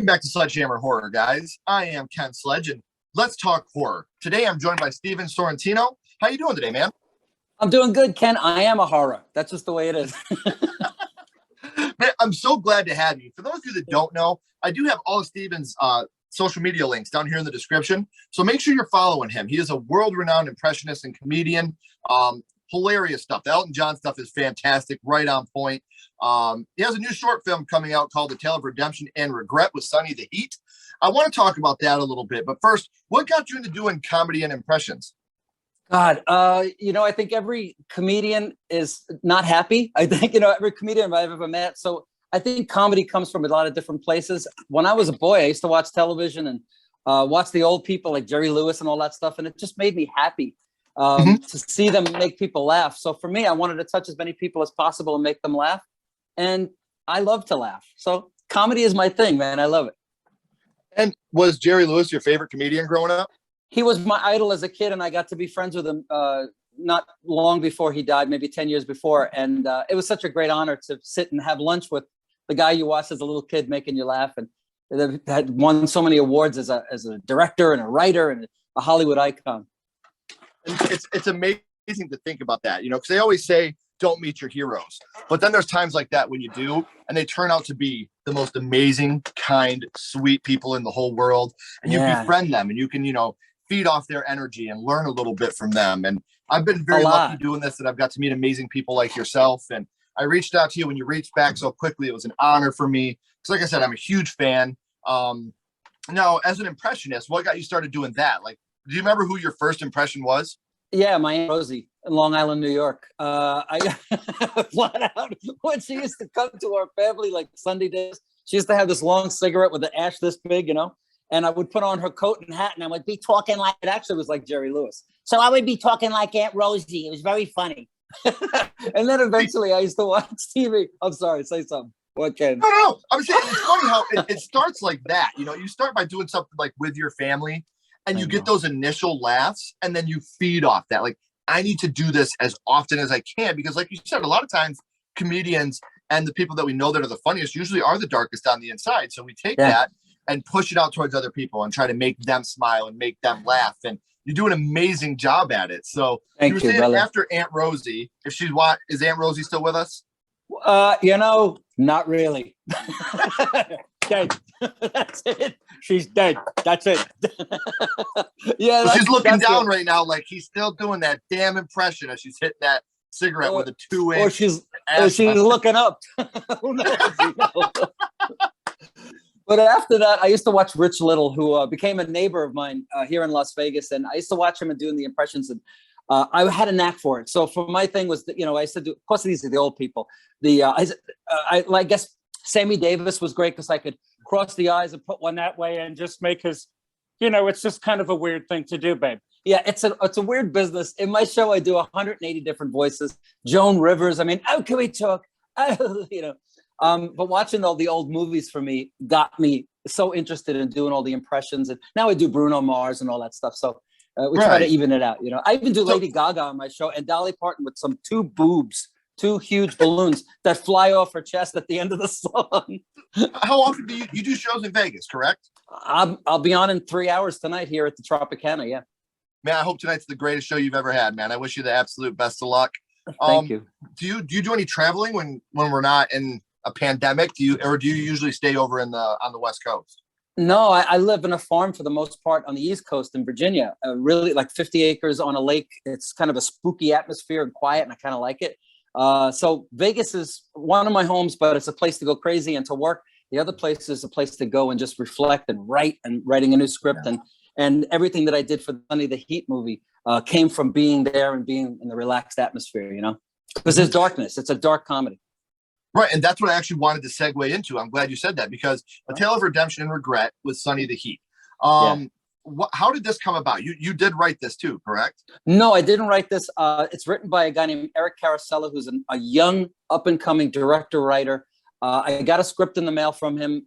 back to Sledgehammer Horror, guys. I am Ken Sledge, and let's talk horror. Today, I'm joined by Steven Sorrentino. How you doing today, man? I'm doing good, Ken. I am a horror. That's just the way it is. Man, I'm so glad to have you. For those of you that don't know, I do have all of Steven's social media links down here in the description. So make sure you're following him. He is a world-renowned impressionist and comedian. Hilarious stuff. The Elton John stuff is fantastic, right on point. He has a new short film coming out called The Tale of Redemption and Regret with Sonny the Heat. I want to talk about that a little bit, but first, what got you into doing comedy and impressions? God, I think every comedian is not happy. I think, every comedian I've ever met. So I think comedy comes from a lot of different places. When I was a boy, I used to watch television and watch the old people like Jerry Lewis and all that stuff. And it just made me happy to see them make people laugh. So for me, I wanted to touch as many people as possible and make them laugh. And I love to laugh. So comedy is my thing, man. I love it. And was Jerry Lewis your favorite comedian growing up? He was my idol as a kid, and I got to be friends with him not long before he died, maybe 10 years before. And it was such a great honor to sit and have lunch with the guy you watched as a little kid making you laugh. And they had won so many awards as a director and a writer and a Hollywood icon. And it's amazing to think about that, because they always say, don't meet your heroes. But then there's times like that when you do, and they turn out to be the most amazing, kind, sweet people in the whole world. And you befriend them and you can, feed off their energy and learn a little bit from them. And I've been very lucky doing this, that I've got to meet amazing people like yourself. And I reached out to you when you reached back so quickly. It was an honor for me. Because like I said, I'm a huge fan. Now, as an impressionist, what got you started doing that? Like, do you remember who your first impression was? Yeah, my Aunt Rosie in Long Island, New York. I flat out when she used to come to our family like Sunday days, she used to have this long cigarette with an ash this big, and I would put on her coat and hat and I would be talking like, it actually was like Jerry Lewis. So I would be talking like Aunt Rosie. It was very funny. And then eventually I used to watch TV. I'm sorry, say something. What, Ken? No. I'm saying it's funny how it starts like that. You start by doing something like with your family and you get those initial laughs and then you feed off that. Like, I need to do this as often as I can because like you said, a lot of times comedians and the people that we know that are the funniest usually are the darkest on the inside. So we take that and push it out towards other people and try to make them smile and make them laugh. And you do an amazing job at it. So Thank you, saying brother. After Aunt Rosie, is Aunt Rosie still with us? Not really. Dead. That's it. She's dead. That's it. She's looking down right now like he's still doing that damn impression as she's hitting that cigarette with a 2-inch. Or she's looking up. Who knows? But after that, I used to watch Rich Little, who became a neighbor of mine here in Las Vegas. And I used to watch him and doing the impressions. And I had a knack for it. So for my thing was, that, I used to do, of course, these are the old people. I guess Sammy Davis was great because I could cross the eyes and put one that way and just make his, it's just kind of a weird thing to do, babe. Yeah, it's a weird business. In my show, I do 180 different voices. Joan Rivers. I mean, oh, can we talk? Oh, but watching all the old movies for me got me so interested in doing all the impressions. And now I do Bruno Mars and all that stuff. So we try to even it out. I even do Lady Gaga on my show and Dolly Parton with some two huge balloons that fly off her chest at the end of the song. How often do you do shows in Vegas, correct? I'll be on in 3 hours tonight here at the Tropicana. Yeah. Man, I hope tonight's the greatest show you've ever had, man. I wish you the absolute best of luck. Thank you. Do you do any traveling when we're not in a pandemic? Do you usually stay over on the West Coast? No, I live in a farm for the most part on the East Coast in Virginia, really like 50 acres on a lake. It's kind of a spooky atmosphere and quiet, and I kind of like it. So Vegas is one of my homes, but it's a place to go crazy and to work. The other place is a place to go and just reflect and writing a new script. And everything that I did for Sonny the Heat movie came from being there and being in the relaxed atmosphere, because there's darkness. It's a dark comedy. Right. And that's what I actually wanted to segue into. I'm glad you said that because A Tale of Redemption and Regret with Sonny the Heat. How did this come about? You did write this too, correct? No, I didn't write this. It's written by a guy named Eric Carosella, who's a young up and coming director writer. I got a script in the mail from him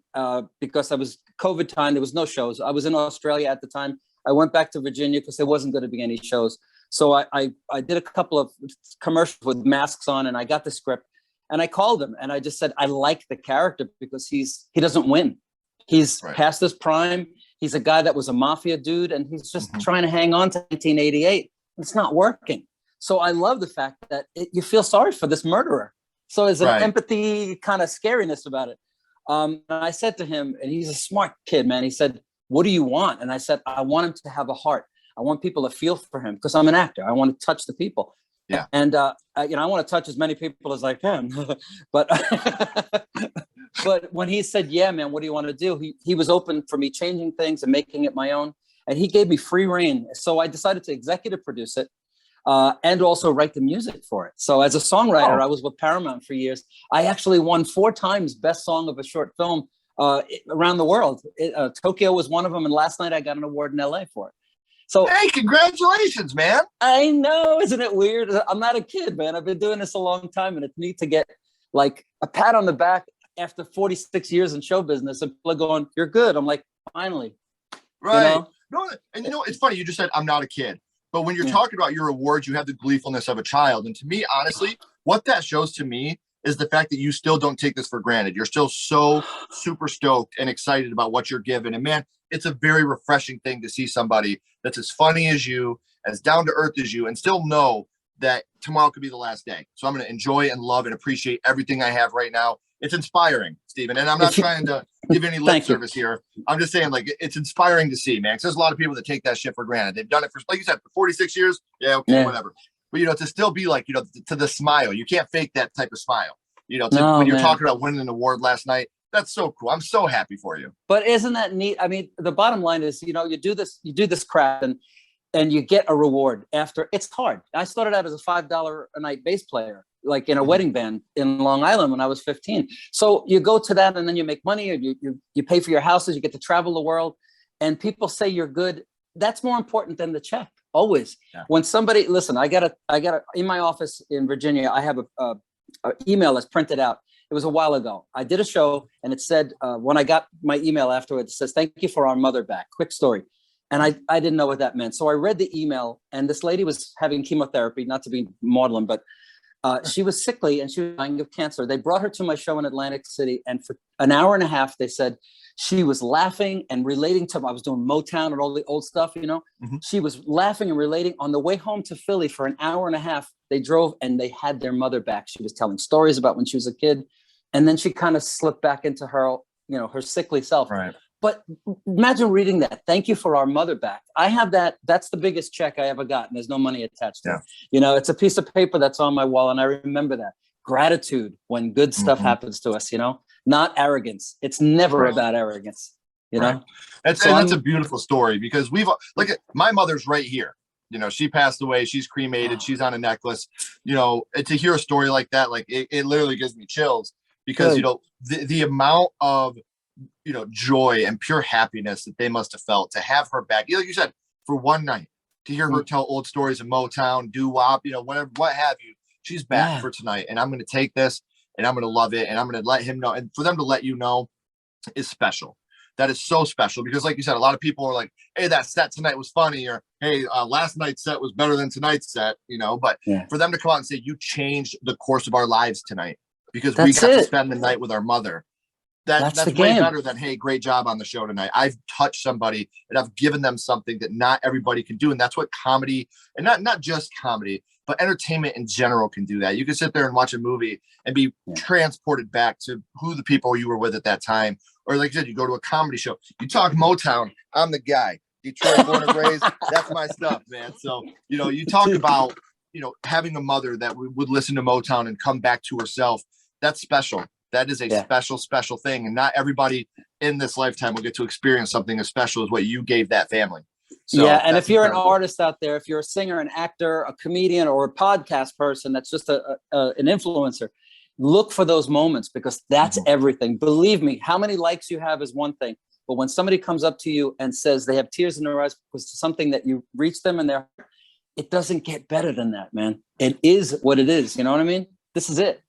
because I was COVID time. There was no shows. I was in Australia at the time. I went back to Virginia because there wasn't going to be any shows. So I did a couple of commercials with masks on and I got the script and I called him and I just said, I like the character because he doesn't win. He's Right. past his prime. He's a guy that was a mafia dude, and he's just trying to hang on to 1988. It's not working. So I love the fact that you feel sorry for this murderer. So there's an empathy kind of scariness about it. And I said to him, and he's a smart kid, man. He said, "What do you want?" And I said, "I want him to have a heart. I want people to feel for him because I'm an actor. I want to touch the people." Yeah. And I want to touch as many people as I can. But but when he said, "Yeah, man, what do you want to do?" He was open for me changing things and making it my own. And he gave me free reign. So I decided to executive produce it. And also write the music for it. So as a songwriter, I was with Paramount for years. I actually won 4 times Best Song of a Short Film around the world. Tokyo was one of them, and last night I got an award in LA for it. So hey, congratulations, man. I know, isn't it weird? I'm not a kid, man. I've been doing this a long time, and it's neat to get like a pat on the back after 46 years in show business, and people are going, "You're good." I'm like, finally. Right. You know? No, and it's funny, you just said I'm not a kid. But when you're talking about your awards, you have the gleefulness of a child. And to me, honestly, what that shows to me is the fact that you still don't take this for granted. You're still so super stoked and excited about what you're given. And man, it's a very refreshing thing to see somebody that's as funny as you, as down to earth as you, and still know that tomorrow could be the last day. So I'm going to enjoy and love and appreciate everything I have right now. It's inspiring, Stephen. And I'm not trying to give any lip service here. I'm just saying, like, it's inspiring to see, man. Because there's a lot of people that take that shit for granted. They've done it for, like you said, for 46 years. Yeah, okay, whatever. But, to still be like, to the smile. You can't fake that type of smile. When you're talking about winning an award last night, that's so cool. I'm so happy for you. But isn't that neat? I mean, the bottom line is, you do this crap and you get a reward after. It's hard. I started out as a $5 a night bass player, like in a wedding band in Long Island when I was 15. So you go to that and then you make money, or you pay for your houses, you get to travel the world, and people say you're good. That's more important than the check. Always. Yeah. When somebody, listen, I got in my office in Virginia, I have a email that's printed out. It was a while ago. I did a show and it said, when I got my email afterwards, it says, "Thank you for our mother back. Quick story." And I didn't know what that meant. So I read the email, and this lady was having chemotherapy, not to be maudlin, but she was sickly and she was dying of cancer. They brought her to my show in Atlantic City, and for an hour and a half, they said she was laughing and relating to, I was doing Motown and all the old stuff, She was laughing and relating. On the way home to Philly for an hour and a half, they drove and they had their mother back. She was telling stories about when she was a kid. And then she kind of slipped back into her, her sickly self. Right. But imagine reading that. "Thank you for our mother back." I have that. That's the biggest check I ever got. And there's no money attached to it. It's a piece of paper that's on my wall. And I remember that. Gratitude when good stuff happens to us, not arrogance. It's never about arrogance, know? That's a beautiful story, because my mother's right here. She passed away. She's cremated. She's on a necklace. To hear a story like that, like it literally gives me chills, because, the amount of, joy and pure happiness that they must have felt to have her back. Like you said, for one night, to hear her tell old stories of Motown, doo-wop, whatever, what have you. She's back for tonight, and I'm going to take this and I'm going to love it, and I'm going to let him know. And for them to let you know is special. That is so special, because like you said, a lot of people are like, "Hey, that set tonight was funny," or, "Hey, last night's set was better than tonight's set," but for them to come out and say, "You changed the course of our lives tonight because we got to spend the night with our mother." That's way better than, "Hey, great job on the show tonight. I've touched somebody and I've given them something that not everybody can do." And that's what comedy, and not just comedy, but entertainment in general can do. That you can sit there and watch a movie and be transported back to who the people you were with at that time. Or like you said, you go to a comedy show, you talk Motown, I'm the guy. Detroit born and raised, that's my stuff, man. So, you talk about, having a mother that would listen to Motown and come back to herself. That's special. That is a special, special thing. And not everybody in this lifetime will get to experience something as special as what you gave that family. So and if you're an artist out there, if you're a singer, an actor, a comedian, or a podcast person that's just an influencer, look for those moments, because that's everything. Believe me, how many likes you have is one thing. But when somebody comes up to you and says they have tears in their eyes because of something that you reached them in their heart, it doesn't get better than that, man. It is what it is. You know what I mean? This is it.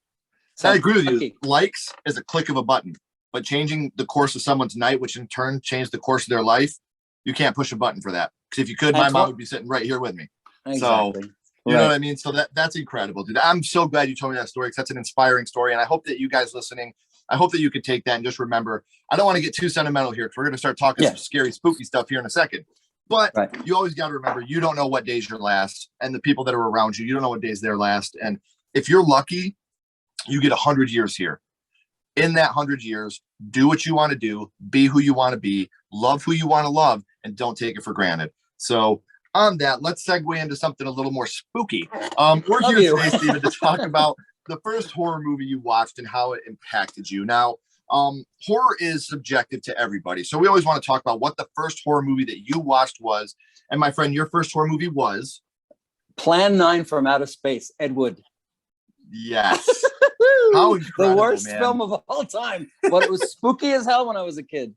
So, I agree with you. Likes is a click of a button, but changing the course of someone's night, which in turn changed the course of their life, you can't push a button for that. Because if you could, my mom would be sitting right here with me. Exactly. So, you know what I mean? So that's incredible, dude. I'm so glad you told me that story, because that's an inspiring story. And I hope that you guys listening, I hope that you could take that and just remember, I don't want to get too sentimental here because we're going to start talking some scary, spooky stuff here in a second. But you always got to remember, you don't know what days your last, and the people that are around you, you don't know what days they're last. And if you're lucky, you get 100 years here. In that 100 years, do what you want to do, be who you want to be, love who you want to love, and don't take it for granted. So on that, let's segue into something a little more spooky. We're here today, Steven, to talk about the first horror movie you watched and how it impacted you. Now, horror is subjective to everybody. So we always want to talk about what the first horror movie that you watched was. And my friend, your first horror movie was? Plan 9 from Outer Space, Ed Wood. Yes. How incredible, the worst man. film of all time, but it was spooky as hell when I was a kid.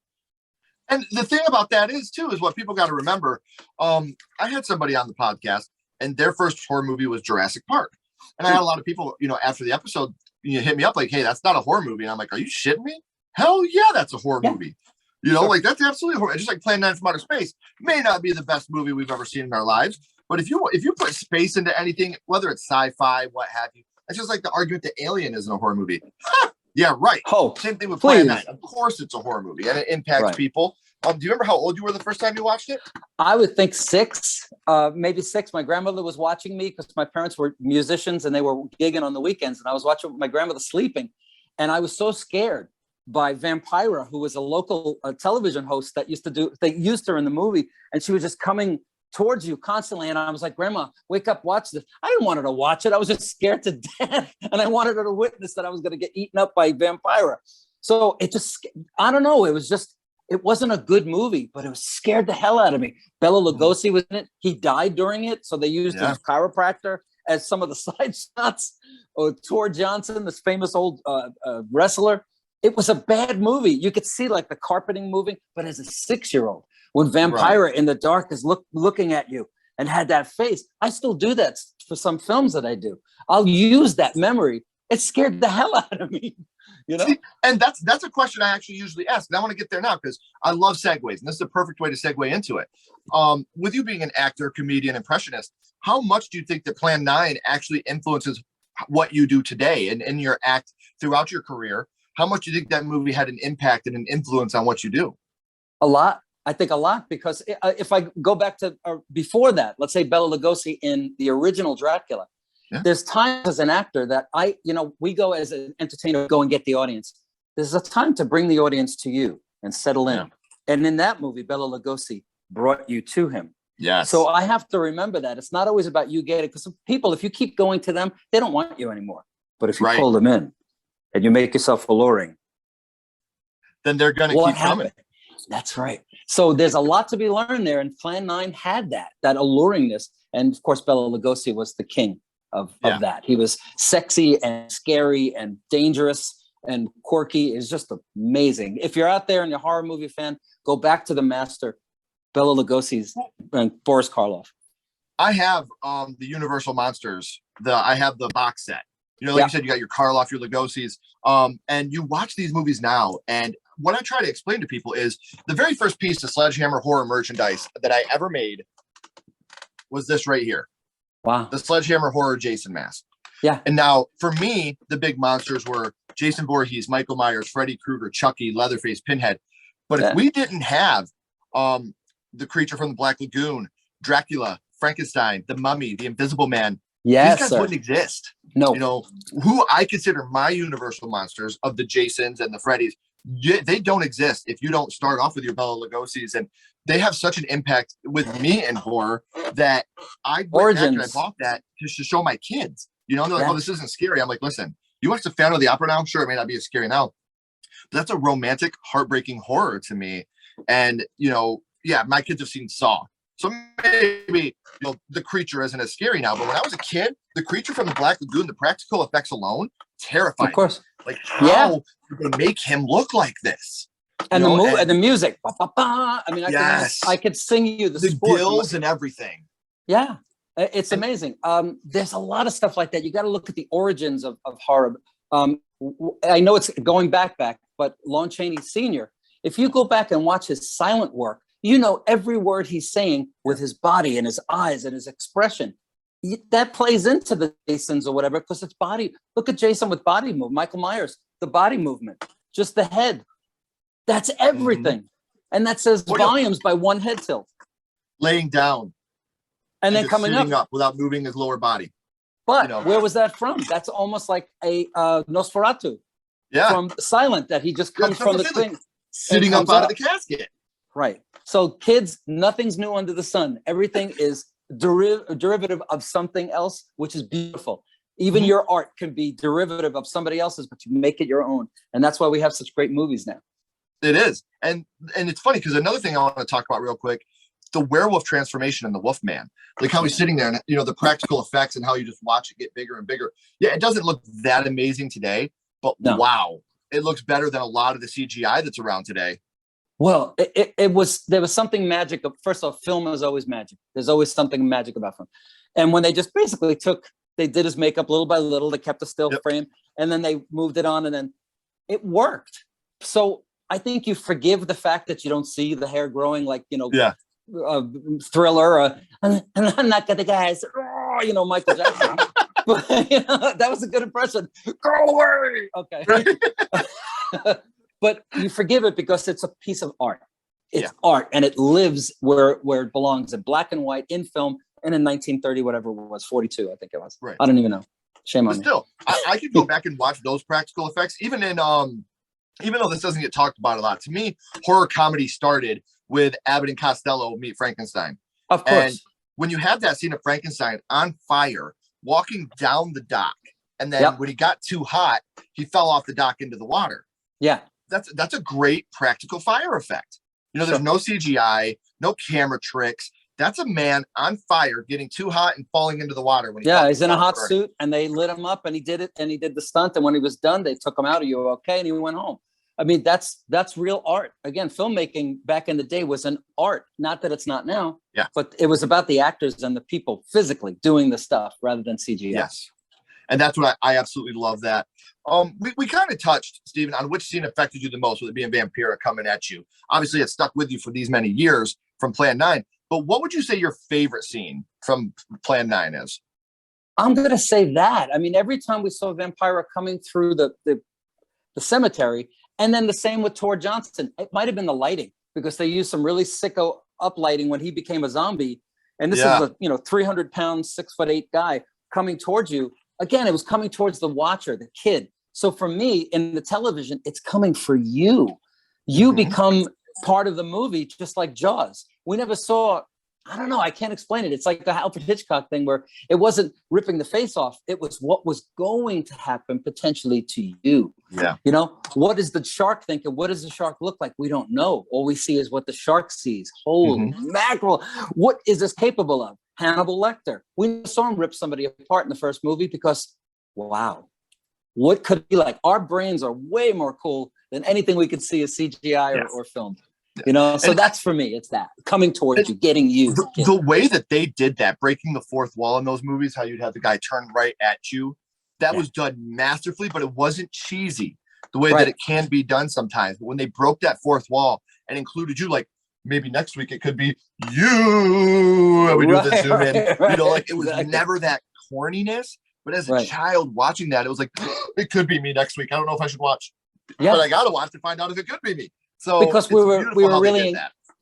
And the thing about that is what people got to remember. I had somebody on the podcast and their first horror movie was Jurassic Park. And I had a lot of people, after the episode, hit me up like, hey, that's not a horror movie. And I'm like, are you shitting me? Hell yeah, that's a horror movie. Like that's absolutely horror. Just like Plan 9 from Outer Space may not be the best movie we've ever seen in our lives. But if you put space into anything, whether it's sci-fi, what have you, it's just like the argument that Alien isn't a horror movie. Yeah, right. Same thing with Plan 9. Of course it's a horror movie and it impacts people. Do you remember how old you were the first time you watched it? I would think 6, maybe 6. My grandmother was watching me because my parents were musicians and they were gigging on the weekends. And I was watching my grandmother sleeping. And I was so scared by Vampira, who was a local television host that they used her in the movie. And she was just coming towards you constantly. And I was like, Grandma, wake up, watch this. I didn't want her to watch it. I was just scared to death. And I wanted her to witness that I was going to get eaten up by Vampira. So it just, I don't know. It wasn't a good movie, but it was scared the hell out of me. Bela Lugosi was in it. He died during it. So they used his chiropractor as some of the side shots. Tor Johnson, this famous old wrestler. It was a bad movie. You could see like the carpeting moving, but as a 6-year-old, when Vampira in the dark is looking at you and had that face, I still do that for some films that I do. I'll use that memory. It scared the hell out of me. See, and that's a question I actually usually ask. And I want to get there now because I love segues. And this is a perfect way to segue into it. With you being an actor, comedian, impressionist, how much do you think that Plan 9 actually influences what you do today and in your act throughout your career? How much do you think that movie had an impact and an influence on what you do? A lot. I think a lot, because if I go back to before that, let's say Bela Lugosi in the original Dracula, there's times as an actor that we go as an entertainer, go and get the audience. There's a time to bring the audience to you and settle in. And in that movie, Bela Lugosi brought you to him. Yes. So I have to remember that. It's not always about you getting, because people, if you keep going to them, they don't want you anymore. But if you pull them in and you make yourself alluring, then they're going to keep coming. That's right. So there's a lot to be learned there. And Plan 9 had that alluringness. And of course, Bela Lugosi was the king of that. He was sexy and scary and dangerous and quirky. It's just amazing. If you're out there and you're a horror movie fan, go back to the master, Bela Lugosi's and Boris Karloff. I have the Universal Monsters. I have the box set. Like you said, you got your Karloff, your Lugosi's, and you watch these movies now. And what I try to explain to people is the very first piece of SledgeHammer horror merchandise that I ever made was this right here. Wow. The SledgeHammer horror Jason mask. Yeah. And now for me, the big monsters were Jason Voorhees, Michael Myers, Freddy Krueger, Chucky, Leatherface, Pinhead. But if we didn't have the Creature from the Black Lagoon, Dracula, Frankenstein, the Mummy, the Invisible Man, these guys wouldn't exist. No. Who I consider my Universal monsters of the Jasons and the Freddys, they don't exist if you don't start off with your Bela Lugosi's. And they have such an impact with me in horror that I went back and I bought that just to show my kids. They're like, oh, this isn't scary. I'm like, listen, you watch the Phantom of the Opera now? Sure, it may not be as scary now, but that's a romantic, heartbreaking horror to me. And, my kids have seen Saw. So maybe the creature isn't as scary now, but when I was a kid, the Creature from the Black Lagoon, the practical effects alone, terrifying. Of course. Like, how did they make him look like this? And the music. Ba, ba, ba. I mean, I could sing you the gills and everything. Yeah, it's amazing. There's a lot of stuff like that. You got to look at the origins of horror. I know it's going back, but Lon Chaney Sr., if you go back and watch his silent work, every word he's saying with his body and his eyes and his expression. That plays into the Jasons or whatever, because it's body. Look at Jason with body movement. Michael Myers, the body movement. just the head. That's everything. And that says volumes by one head tilt. Laying down. And then coming sitting up without moving his lower body. But where was that from? That's almost like a Nosferatu. Yeah. From Silent, that he just comes from the thing. Sitting up out of the casket. Right. So kids, nothing's new under the sun. Everything is derivative of something else, which is beautiful. Even your art can be derivative of somebody else's, but you make it your own. And that's why we have such great movies now. It is. And it's funny because another thing I want to talk about real quick, the werewolf transformation in the Wolfman, like how he's sitting there and, you know, the practical effects and how you just watch it get bigger and bigger. Yeah, it doesn't look that amazing today, but wow, it looks better than a lot of the CGI that's around today. Well, there was something magic. First off, film is always magic. There's always something magic about film. And when they just basically they did his makeup little by little, they kept a still frame, and then they moved it on, and then it worked. So I think you forgive the fact that you don't see the hair growing like, you know, Thriller, and I'm not gonna guys, you know, Michael Jackson. But you know, that was a good impression. Go away. Okay. But you forgive it because it's a piece of art. It's art, and it lives where it belongs, in black and white, in film, and in 1930, whatever it was, 42, I think it was. Right. I don't even know. Shame on me. Still, I could go back and watch those practical effects, even though this doesn't get talked about a lot. To me, horror comedy started with Abbott and Costello Meet Frankenstein. Of course. And when you have that scene of Frankenstein on fire, walking down the dock, and then when he got too hot, he fell off the dock into the water. Yeah. That's a great practical fire effect. You know, there's no CGI, no camera tricks. That's a man on fire getting too hot and falling into the water. When he's in a hot suit, and they lit him up, and he did it, and he did the stunt. And when he was done, they took him out. Are you okay? And he went home. I mean, that's real art. Again, filmmaking back in the day was an art. Not that it's not now. Yeah. But it was about the actors and the people physically doing the stuff rather than CGI. Yes. And that's what I absolutely love that. We kind of touched, Stephen, on which scene affected you the most, with it being Vampira coming at you. Obviously, it stuck with you for these many years from Plan 9. But what would you say your favorite scene from Plan 9 is? I'm going to say that. I mean, every time we saw Vampira coming through the cemetery, and then the same with Tor Johnson, it might have been the lighting, because they used some really sicko uplighting when he became a zombie. And this is a 300-pound, 6'8" guy coming towards you. Again, it was coming towards the watcher, the kid. So for me, in the television, it's coming for you. You become part of the movie, just like Jaws. We never saw, I don't know, I can't explain it. It's like the Alfred Hitchcock thing, where it wasn't ripping the face off. It was what was going to happen potentially to you. Yeah. You know, what is the shark thinking? What does the shark look like? We don't know. All we see is what the shark sees. Holy mackerel. What is this capable of? Hannibal Lecter. We saw him rip somebody apart in the first movie because, wow, what could it be like? Our brains are way more cool than anything we could see as CGI or film. You know, so that's for me. It's that coming towards you, getting you. The way that they did that, breaking the fourth wall in those movies, how you'd have the guy turn right at you, that was done masterfully, but it wasn't cheesy the way that it can be done sometimes. But when they broke that fourth wall and included you, like, maybe next week it could be you. And we do the zoom in. You know, like, it was never that corniness. But as a child watching that, it was like, it could be me next week. I don't know if I should watch. But I got to watch to find out if it could be me. So because we were really,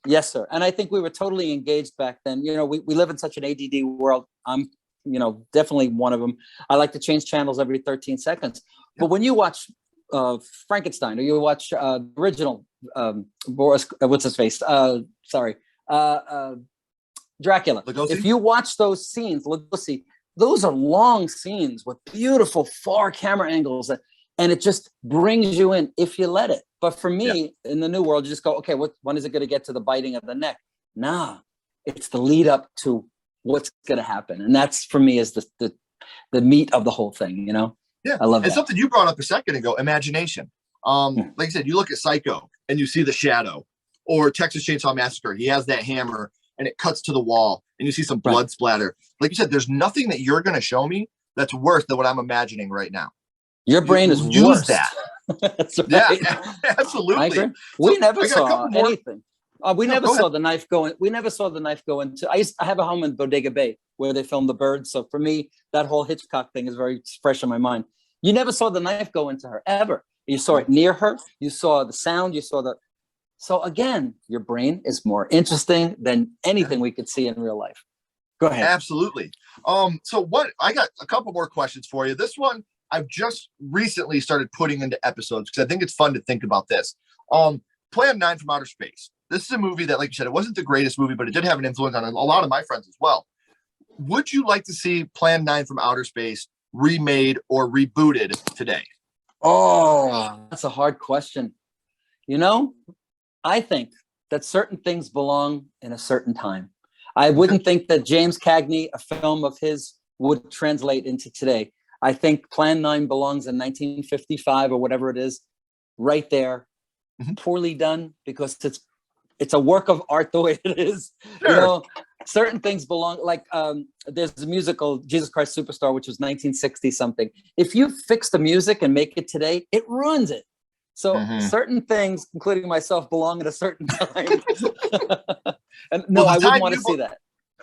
yes, sir. And I think we were totally engaged back then. You know, we live in such an ADD world. I'm, you know, definitely one of them. I like to change channels every 13 seconds. But when you watch Frankenstein, or you watch original Boris, what's his face? Dracula. Lugosi? If you watch those scenes, Lugosi, those are long scenes with beautiful far camera angles, and it just brings you in if you let it. But for me, in the new world, you just go, okay, when is it going to get to the biting of the neck? Nah, it's the lead up to what's going to happen. And that's, for me, is the meat of the whole thing, you know? Yeah, I love that. And something you brought up a second ago, imagination. Like I said, you look at Psycho and you see the shadow, or Texas Chainsaw Massacre. He has that hammer and it cuts to the wall and you see some blood splatter. Like you said, there's nothing that you're going to show me that's worse than what I'm imagining right now. Your brain is use worse. That. That's right. Yeah, absolutely. I agree. We never saw anything. We never saw the knife go in. We never saw the knife go into. I have a home in Bodega Bay where they filmed The Bird. So for me, that whole Hitchcock thing is very fresh in my mind. You never saw the knife go into her ever. You saw it near her. You saw the sound. You saw the. So again, your brain is more interesting than anything we could see in real life. Go ahead. Absolutely. So what I got a couple more questions for you. This one I've just recently started putting into episodes because I think it's fun to think about this. Plan 9 from Outer Space. This is a movie that, like you said, it wasn't the greatest movie, but it did have an influence on a lot of my friends as well. Would you like to see Plan 9 from Outer Space remade or rebooted today? Oh, that's a hard question. You know, I think that certain things belong in a certain time. I wouldn't think that James Cagney, a film of his, would translate into today. I think Plan 9 belongs in 1955 or whatever it is, right there, poorly done because it's a work of art the way it is. Sure. You know, certain things belong, like there's a musical, Jesus Christ Superstar, which was 1960 something. If you fix the music and make it today, it ruins it. So certain things, including myself, belong at a certain time. And no, I wouldn't want to see that.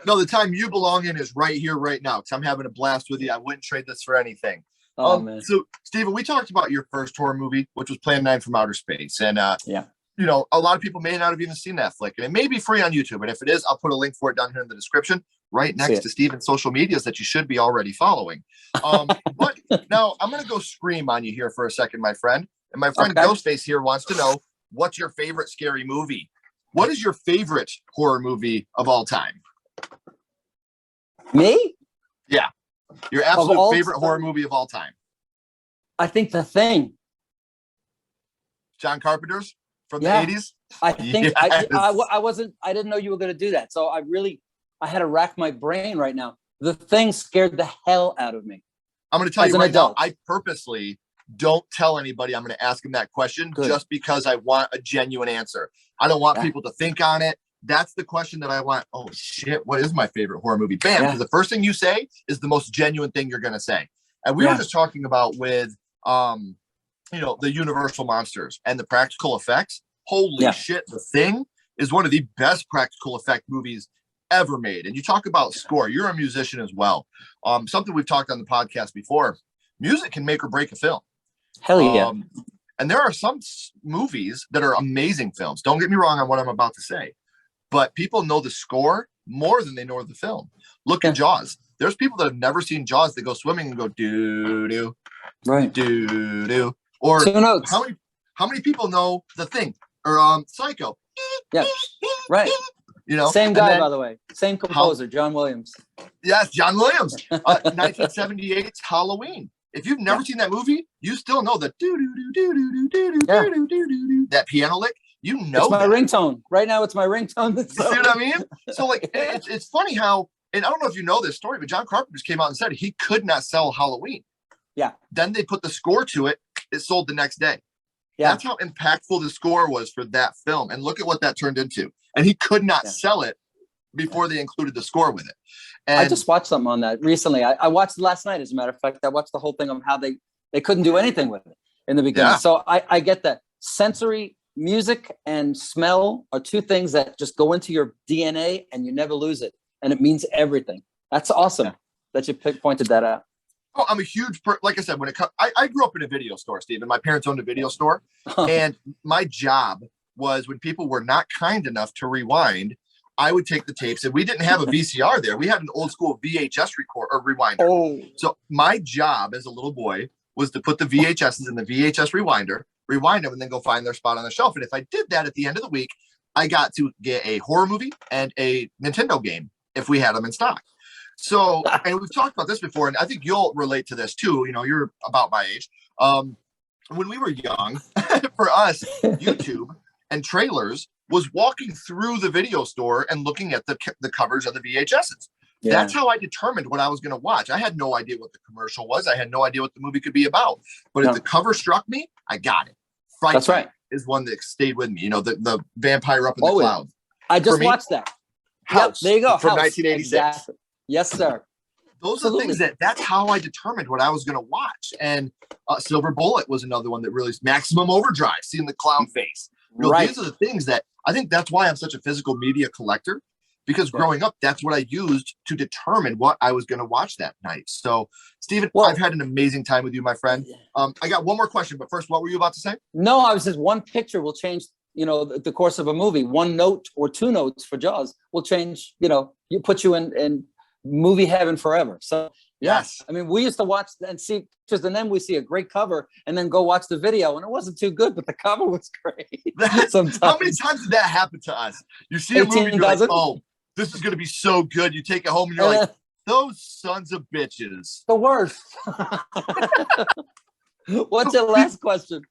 No, the time you belong in is right here, right now. Because I'm having a blast with you. I wouldn't trade this for anything. Oh, man. So, Steven, we talked about your first horror movie, which was Plan 9 from Outer Space. And, yeah, you know, a lot of people may not have even seen that flick. And it may be free on YouTube. And if it is, I'll put a link for it down here in the description, right next to Steven's social medias that you should be already following. But now I'm going to go scream on you here for a second, my friend. And my friend Ghostface here wants to know, what's your favorite scary movie? What is your favorite horror movie of all time? Me? Yeah. Your absolute favorite horror movie of all time. I think The Thing. John Carpenter's from the 80s? I think I didn't know you were going to do that. So I had to rack my brain right now. The Thing scared the hell out of me. I'm going to tell you right now, I purposely don't tell anybody I'm going to ask him that question just because I want a genuine answer. I don't want people to think on it. That's the question that I want. Oh shit, what is my favorite horror movie? Bam, because the first thing you say is the most genuine thing you're going to say. And we were just talking about with, you know, the Universal monsters and the practical effects. Holy shit, The Thing is one of the best practical effect movies ever made. And you talk about score. You're a musician as well. Something we've talked on the podcast before. Music can make or break a film. Hell yeah. And there are some movies that are amazing films. Don't get me wrong on what I'm about to say, but people know the score more than they know the film. Look at Jaws. There's people that have never seen Jaws that go swimming and go doo-doo, right, doo-doo. Or how many people know The Thing or Psycho? Yeah, right. You know, same guy, by the way, same composer, John Williams. Yes, John Williams. 1978's Halloween. If you've never seen that movie, you still know the that piano lick. You know, it's my ringtone right now. It's my ringtone. You see what I mean? So like, it's funny how, and I don't know if you know this story, but John Carpenter just came out and said he could not sell Halloween. Yeah. Then they put the score to it. It sold the next day. Yeah. That's how impactful the score was for that film. And look at what that turned into. And he could not sell it before they included the score with it. And I just watched something on that recently. I watched it last night, as a matter of fact. I watched the whole thing of how they couldn't do anything with it in the beginning. So I get that. Sensory, music, and smell are two things that just go into your DNA and you never lose it. And it means everything. That's awesome that you pointed that out. Oh, I'm a huge, like I said, when it comes, I grew up in a video store, Steve, and my parents owned a video store. And my job was when people were not kind enough to rewind, I would take the tapes, and we didn't have a VCR there. We had an old school VHS rewinder. Oh. So my job as a little boy was to put the VHSs in the VHS rewinder, rewind them, and then go find their spot on the shelf. And if I did that at the end of the week, I got to get a horror movie and a Nintendo game if we had them in stock. So, and we've talked about this before, and I think you'll relate to this too. You know, you're about my age. When we were young, for us, YouTube and trailers was walking through the video store and looking at the covers of the VHSs. Yeah. That's how I determined what I was going to watch. I had no idea what the commercial was. I had no idea what the movie could be about. But if the cover struck me, I got it. Fright That's right. Is one that stayed with me. You know, the vampire up in the clouds. I just watched that. House. Yep, there you go. From House. 1986. Exactly. Yes, sir. Those are things that's how I determined what I was going to watch. And Silver Bullet was another one that really, Maximum Overdrive, seeing the clown face. You know, these are the things that I think that's why I'm such a physical media collector, because growing up, that's what I used to determine what I was going to watch that night. So, Steven, Well, I've had an amazing time with you, my friend. I got one more question, but first, what were you about to say? No, I was just, one picture will change, the course of a movie. One note or two notes for Jaws will change, you put you in movie heaven forever. So yes, I mean, we used to watch and see pictures, and then we see a great cover and then go watch the video, and it wasn't too good, but the cover was great. Sometimes. How many times did that happen to us? You see a movie, you're like, oh, this is going to be so good. You take it home and you're like, those sons of bitches. The worst. What's your last question?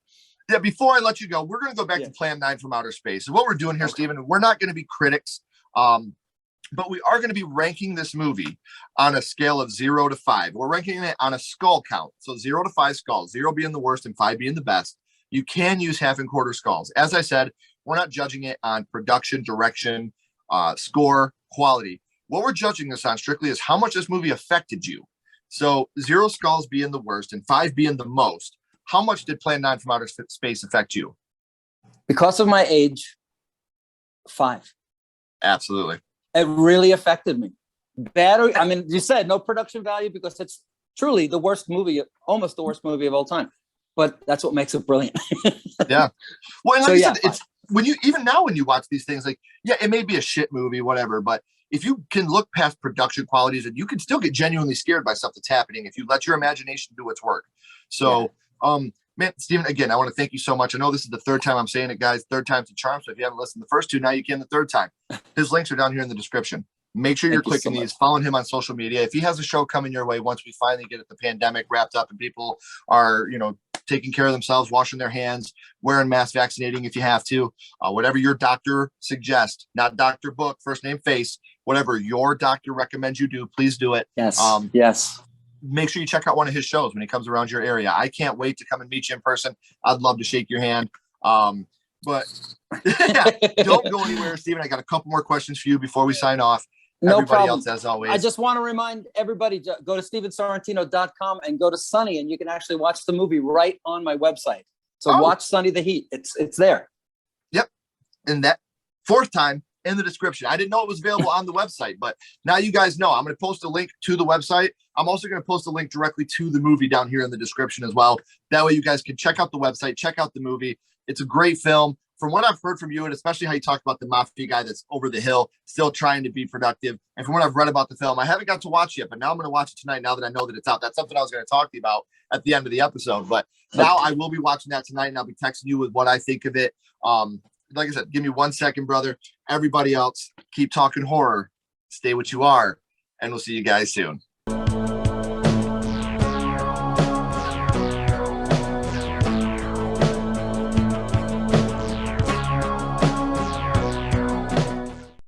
Yeah, before I let you go, we're going to go back to Plan 9 from Outer Space. And what we're doing here, Steven, we're not going to be critics, but we are going to be ranking this movie on a scale of 0 to 5. We're ranking it on a skull count. So 0 to 5 skulls, 0 being the worst and 5 being the best. You can use half and quarter skulls. As I said, we're not judging it on production, direction, score, quality. What we're judging this on strictly is how much this movie affected you. So 0 skulls being the worst and 5 being the most. How much did Plan 9 from Outer Space affect you? Because of my age, 5. Absolutely. It really affected me. Bad. I mean, you said no production value because it's truly the worst movie, almost the worst movie of all time. But that's what makes it brilliant. Yeah. Well, and like you said, it's when you, even now when you watch these things, like, yeah, it may be a shit movie, whatever, but if you can look past production qualities, and you can still get genuinely scared by stuff that's happening if you let your imagination do its work. So, man, Steven, again, I want to thank you so much. I know this is the third time I'm saying it, guys. Third time's a charm. So if you haven't listened to the first two, now you can the third time. His links are down here in the description. Make sure you're clicking these, following him on social media. If he has a show coming your way, once we finally get the pandemic wrapped up and people are, taking care of themselves, washing their hands, wearing masks, vaccinating if you have to, whatever your doctor suggests, not doctor book, first name, face, whatever your doctor recommends you do, please do it. Yes. Yes. Make sure you check out one of his shows when he comes around your area. I can't wait to come and meet you in person. I'd love to shake your hand. But don't go anywhere, Steven. I got a couple more questions for you before we sign off. No Everybody problem. else, as always. I just want to remind everybody to go to StevenSorrentino.com and go to Sunny, and you can actually watch the movie right on my website. So watch Sunny the Heat. It's there. Yep. And that fourth time in the description. I didn't know it was available on the website, but now you guys know. I'm going to post a link to the website. I'm also going to post a link directly to the movie down here in the description as well. That way you guys can check out the website, check out the movie. It's a great film. From what I've heard from you, and especially how you talk about the mafia guy that's over the hill, still trying to be productive. And from what I've read about the film, I haven't got to watch it yet, but now I'm going to watch it tonight now that I know that it's out. That's something I was going to talk to you about at the end of the episode. But now I will be watching that tonight, and I'll be texting you with what I think of it. Like I said, give me 1 second, brother. Everybody else, keep talking horror. Stay what you are, and we'll see you guys soon.